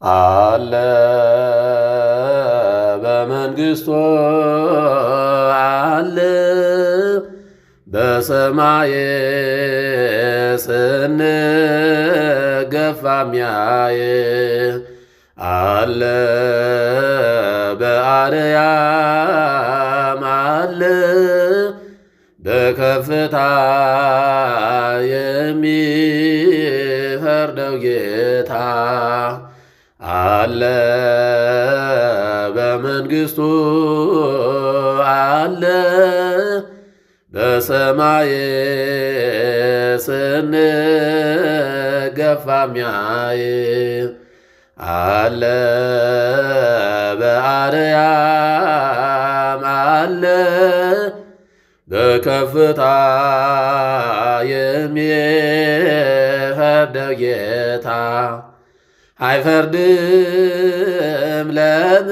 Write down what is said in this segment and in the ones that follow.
አለ በመንግሥቱ አለ በሰማይ ስንገፋ ሚያይ አለ በአርያም አለ በከፍታ የሚፈርደው ጌታ አለ በመንግሥቱ አለ በሰማይ ስንገፋ ሚያይ አለ በአርያም አለ በከፍታ የሚፈርደው ጌታ አይፈርድም ለምን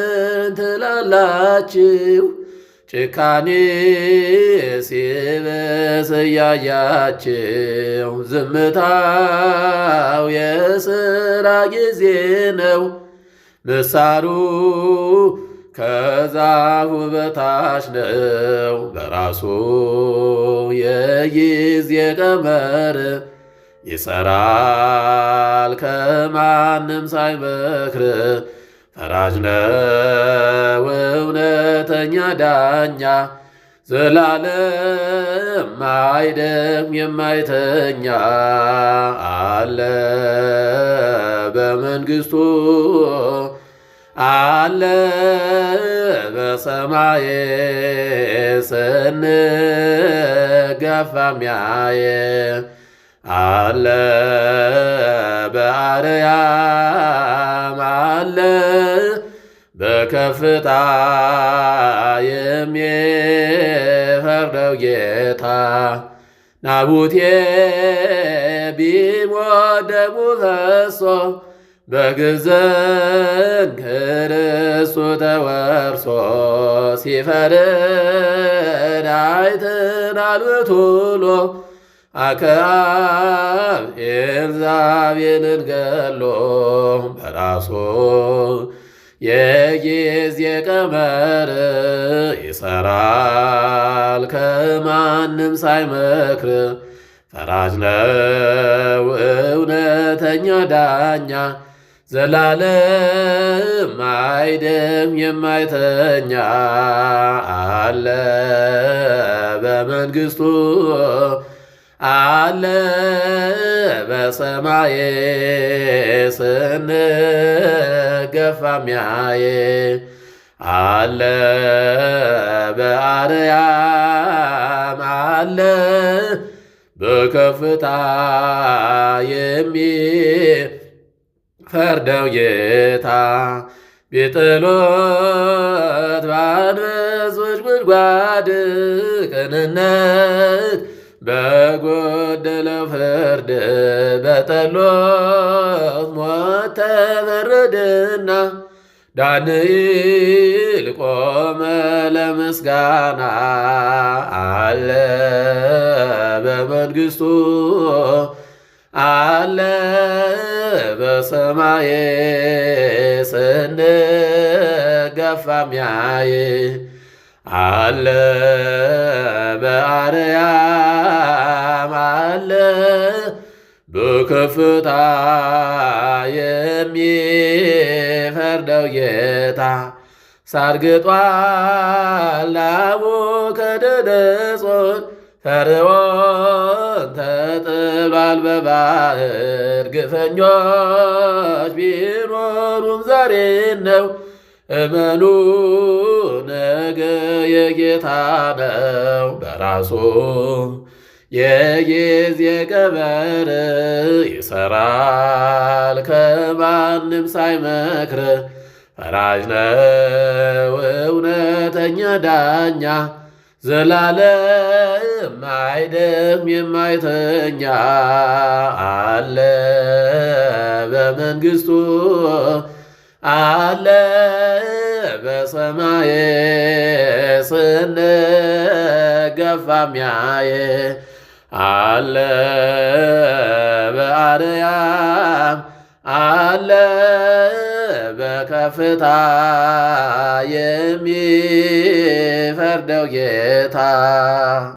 ትላላችሁ? ጭካኔ ሲበስ እያያችሁ ዝምታው የሥራ ጊዜ ነው። ምሳሩ ከዛፉ በታች ነው። በራሱ የጊዜ ቀመር ይሰራል ከማንም ሳይመክር። ፈራጅ ነው እውነተኛ ዳኛ ዘላለም አይደክም የማይተኛ አለ በመንግሥቱ አለ በሰማይ ስንገፋ ሚያይ አለ በአርያም አለ በከፍታ የሚፈርደው ጌታ ናቡቴ ቢሞት ደሙ ፈሶ በግዘን ክርስቱ ተወርሶ ሲፈርድ አይተናል በቶሎ አክዓብ ኤልዛቤልን ገሎ በራሱ የጊዜ ቀመር ይሰራል ከማንም ሳይመክር። ፈራጅ ነው እውነተኛ ዳኛ ዘላለም አይደክም የማይተኛ አለ በመንግሥቱ አለ በሰማይ ስንገፋ ሚያይ አለ በአርያም አለ በከፍታ የሚፈርደው ጌታ ቢጥሎት በአንበሶች ጉድጓድ ቅንነት በጎደለው ፍርድ በጠሎት ሞት ተፈረደና ዳንኤል ቆመ ለምስጋና አለ በመንግሥቱ አለ በሰማይ ስንገፋ ሚያይ አለ በአርያም አለ በከፍታ የሚፈርደው ጌታ ሳርግጧል ናቡከደነፆር ፈርዖን ተጥሏል በባሕር ግፈኞች ቢኖሩም ዛሬ ነው። እመኑ ነገ የጌታ ነው። በራሱ የጊዜ ቀመር ይሰራል ከማንም ሳይመክር። ፈራጅ ነው እውነተኛ ዳኛ ዘላለም አይደክም የማይተኛ አለ በመንግሥቱ አለ በሰማይ ስንገፋ ሚያይ አለ በአርያም አለ ከፍታ የሚፈርደው ጌታ